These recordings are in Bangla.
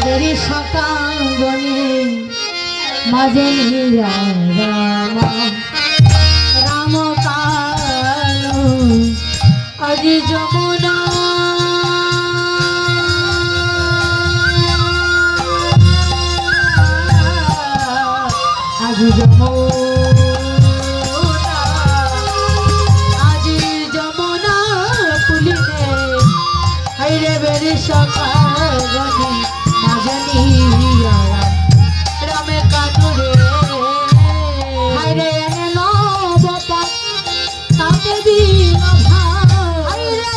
বেরি সকাল বনে মাঝে রাম রাম কালো আজি যমুনা আজি যমুনা পুলিনে হাইরে বেরি সকাল বনে মাঝে রামে কানুরে হাইরে এলো বাবা তাতে দিন হাইরে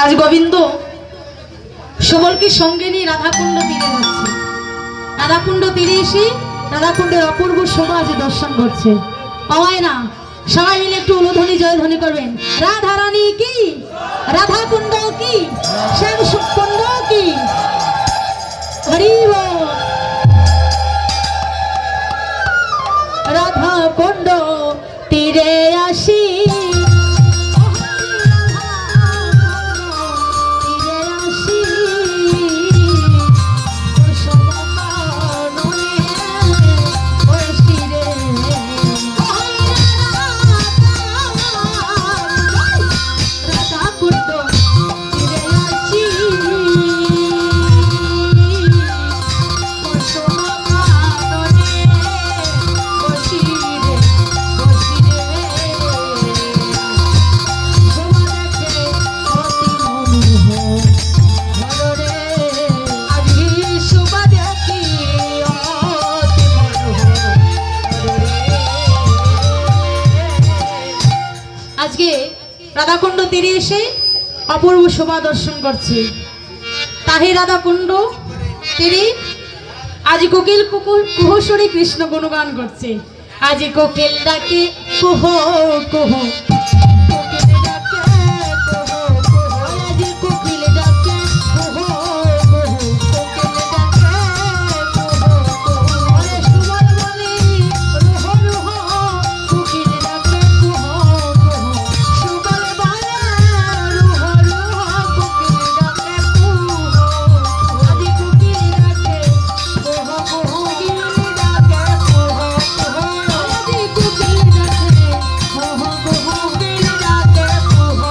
আজ গোবিন্দ সকলকে সঙ্গে নিয়ে রাধাকুণ্ড তীরে যাচ্ছে। রাধাকুণ্ড তীরে এসে রাধাকুণ্ডের অপূর্ব শোভা আজ দর্শন করছে। পাওয়ায় না সবাই মিলে একটু উলুধ্বনি জয়ধ্বনি করবেন। রাধা রানী কি, রাধাকুণ্ড কি, শ্যাম কুণ্ড কি, হরি বল। রাধাকুণ্ড তীরে আসি রাধাকুণ্ড তীরে আসি রাধাকুণ্ড তীরে এসে অপূর্ব শোভা দর্শন করছে। তাহে রাধাকুণ্ড তীরে আজ কোকিল কুহস্বরী কৃষ্ণ গুণগান করছে। আজ কোকিল ডাকে কুহ কুহ, কোকিল ডাকে কুহ কুহ, আজ কোকিল ডাকে কুহ কুহ, কোকিল ডাকে কুহ কুহ। আরে সুবল বলে রুহ রুহ, কোকিল ডাকে কুহ কুহ, সুবল বলে রুহ রুহ, কোকিল ডাকে কুহ কুহ। আজ কোকিল ডাকে কুহ কুহ, কোকিল ডাকে কুহ কুহ, আজ কোকিল ডাকে কুহ কুহ, কোকিল ডাকে কুহ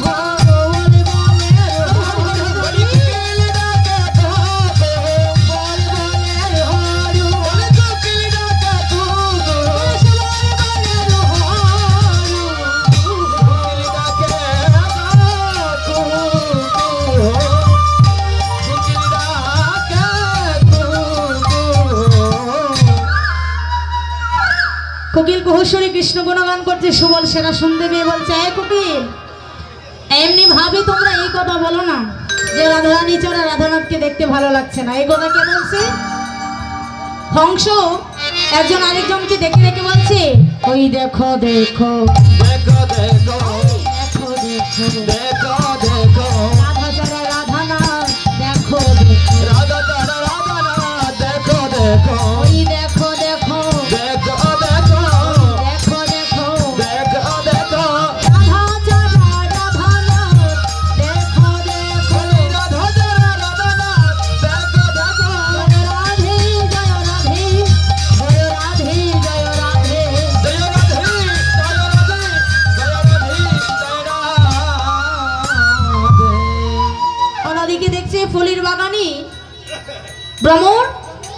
কুহ। বল বলে রুহ রুহ, কোকিল ডাকে কুহ কুহ, বল বলে রুহ রুহ, কোকিল ডাকে কুহ কুহ, সুবল বলে রুহ কোকিল কুহস্বরী কৃষ্ণ গুণগান করছে। সুবল সেরা শুনতে পেয়ে বলছে, এ কোকিল, এমনি ভাবে তোমরা এই কথা বলো না যে রাধারানী ছাড়া রাধানাথকে দেখতে ভালো লাগছে না। এই কথা কে বলছে? হংস একজন আরেকজনকে দেখে দেখে বলছে, ওই দেখো দেখো দেখো দেখো দেখো দেখো, দেখো দেখো রাধা ছাড়া রাধানাথ দেখো দেখো, রাধা তারা রাধা না দেখো দেখো ওই দেখো দেখো দেখো দেখো দেখো দেখো, দেখো দেখো রাধা ছাড়া রাধানাথ দেখো দেখো, রাধা তারা রাধা না দেখো দেখো রাধে জয় রাধে, জয় রাধে জয় রাধে। জয় রাধে জয় রাধে জয় রাধে জয় রাধে। অন্যদিকে দেখছে ফুলের বাগানে ভ্রমর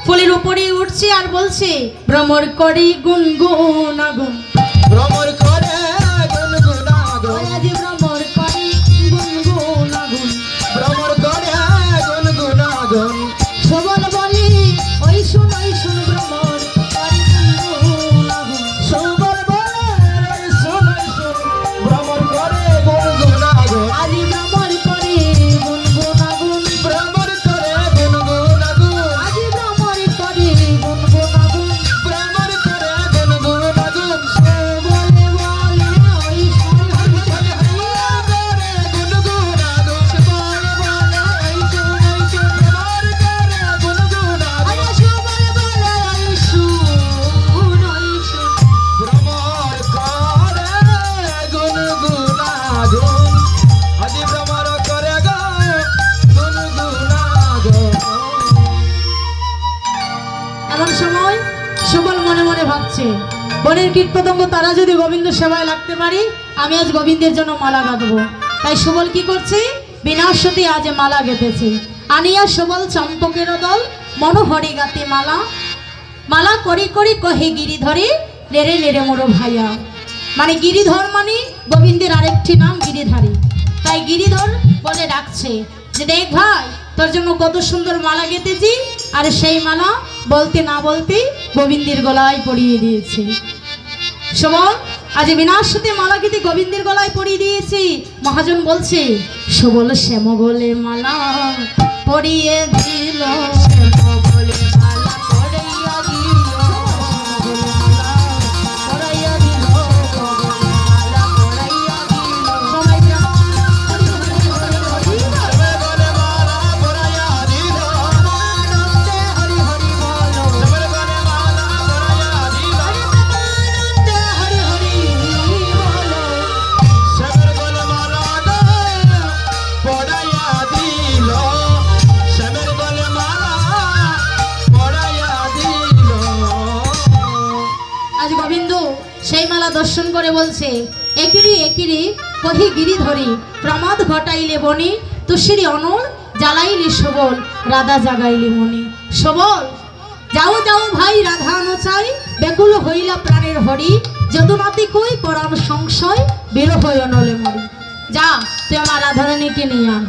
ফুলের উপরে উঠছে আর বলছে, ভ্রমর করে গুনগুন আগুন, ভ্রমর করে গুনগুনাগুন আজ ভ্রমর করে গুনগুন আগুন। ভ্রমর করে গুনগুনাগুন সবল বলে ওই শুন ভ্রমর করে গুনগুন আগুন। সুবল বলে শুন শুন ভ্রমর করে গুনগুনাগুন আজ ভ্রমর করে গুনগুন আগুন, ভ্রমর করে গুনগুনাগুন আজ ভ্রমর করে গুনগুন আগুন। ভ্রমর করে গুনগুনাগুন বলে বলে ওই শুন করে গুনগুনাগুন বলে বলে ওই শুন ভ্রমর করে গুনগুনাগুন আরে সবল বলে ওই শুন ভ্রমর করে গুনগুনাগুন আজি ভ্রমর করে গুনগুনাগুন। এমন সময় সুবল মনে মনে ভাবছে, বনের কীট পতঙ্গ তারা যদি গোবিন্দ সেবায় লাগতে পারি, আমি আজ গোবিন্দের জন্য মালা গাঁথবো। তাই সুবল কি করছে? বিনাশতী আজ মালা গেঁথেছে। আনিয়া সুবল চম্পকের দল, মনোহরি গাতে মালা, মালা করি করি কহে গিরিধরে, নেড়ে নেড়ে মোরো ভাইয়া। মানে গিরিধর মানে গোবিন্দের আরেকটি নাম গিরিধারী। তাই গিরিধর বলে ডাকছে যে, দেখ ভাই, তোর জন্য কত সুন্দর মালা গেঁথেছি, আর সেই মালা বলতে না বলতে গোবিন্দের গলায় পরিয়ে দিয়েছে। সুবল আজ বিনাশতে মালা গেঁথে গোবিন্দের গলায় পরিয়ে দিয়েছি। মহাজন বলছে, সুবল শ্যাম বলে মালা পরিয়ে দিল, শ্যাম বলে মালা পরাইয়া দিল, মালা পরাইয়া দিল, মালা পরাইয়া দিল। সবাই যেন হরি হরি হরি হরি বল। সবে বলে মালা পরাইয়া দিল আনন্দে হরি হরি বলো, সবে বলে মালা পরাইয়া দিল আনন্দে হরি হরি বলো। সবে বলে মালা পরাইয়া দিল সবে বলে মালা পরাইয়া দিল। আজ গোবিন্দ সেই মালা দর্শন করে বলছে, একিরি একিরি কহি গিরিধরি, প্রমাদ ঘটাইলে বনি, তুষিরি অনল জ্বালাইলি সবল, রাধা জাগাইলি মনি। সবল যাও যাও ভাই রাধা নচাই, বেকুল হইলা প্রাণের হরি, যদুনাতি কই পরাণ সংশয়, বিরহ অনলে মরি। যা তুই আমার রাধারানীকে নিয়ে আন।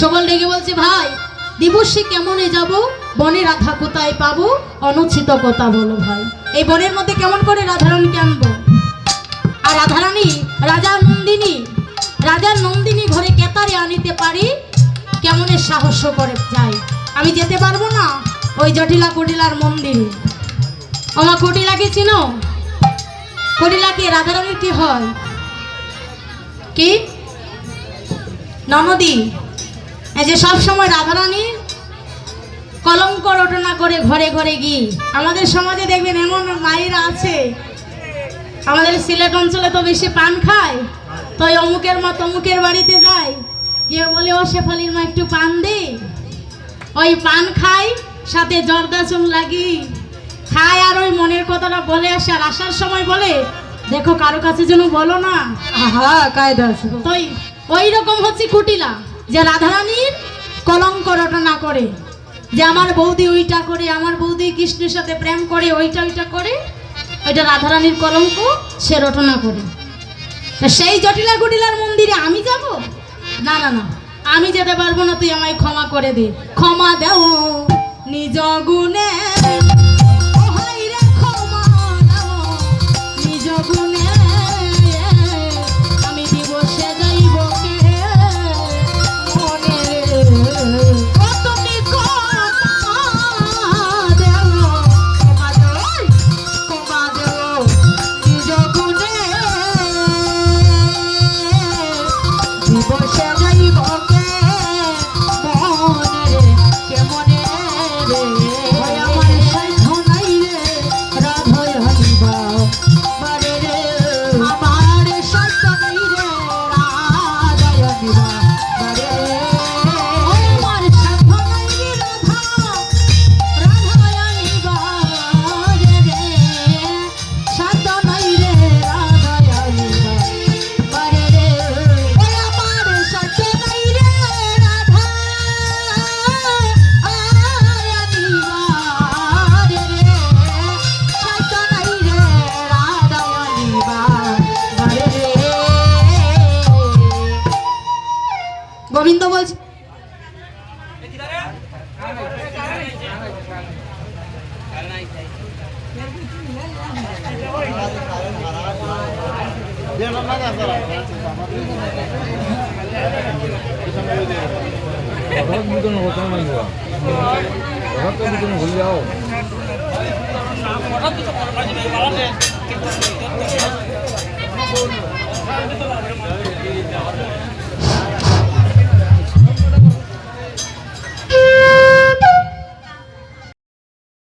সবল রেগে বলছে, ভাই দিবসে কেমনে যাব, বনে রাধা কোথায় পাবো, অনুচিত কথা বলো ভাই। এই বনের মধ্যে কেমন করে রাধারানীকে আনবো? আর রাধারানী রাজা নন্দিনী রাজার নন্দিনী ঘরে কেতারে আনিতে পারি, কেমনে সাহস করে যাই। আমি যেতে পারবো না ওই জটিলা কুটিলার মন্দিরে। আমার কুটিলাকে চিনো? কুটিলা কি রাধারানীর কি হয়? কি ননদি? এই যে সব সময় রাধারানীর কলঙ্ক রটনা করে ঘরে ঘরে গিয়ে, আমাদের সমাজে দেখবেন এমন মায়েরা আছে, আমাদের সিলেট অঞ্চলে তো বেশি পান খায়, তো ওই অমুকের মা তমুকের বাড়িতে যায়, গিয়ে বলে ও শেফালির মা একটু পান দে। ওই পান খায়, সাথে জর্দা চুন লাগি খায়, আর ওই মনের কথাটা বলে আসে, আর আসার সময় বলে দেখো কারো কাছে যেন বলো না। আহা কায়দা আছে। তো ওই রকম হচ্ছে কুটিলা, যে রাধারানীর কলঙ্ক রটনা করে, যে আমার বৌদি ওইটা করে, আমার বৌদি কৃষ্ণের সাথে প্রেম করে, ওইটা করে, ওইটা রাধারানীর কলঙ্ক সে রটনা করে। তা সেই জটিলা কুটিলার মন্দিরে আমি যাব? না না না, আমি যেতে পারবো না, তুই আমায় ক্ষমা করে দে। ক্ষমা দেও নিজ গুণে, ও হায় রে ক্ষমা দাও নিজ গুণে, আমি দিব সে যাইব কে মনে রে। ও তুমি ক্ষমা দেও, ক্ষমা দেও নিজ গুণে, দিব সে যাইব কে মনে রে, কে মনে রে। ওই আমার সাধ্য নাই রে রাধায় হানিবা বারে রে, আমার সাধ্য নাই রে রাধায় হানিবা বারে রে। ওই আমার সাধ্য নাই রে রাধায় হানিবা বারে রে, সাধ্য নাই রে রাধায় হানিবা বারে রে। ওই আমার সাধ্য নাই রে রাধা গোবিন্দ বলছে ভগত মুদন হোতা মাইবা ভগত মুদন ভুল যাও Gracias.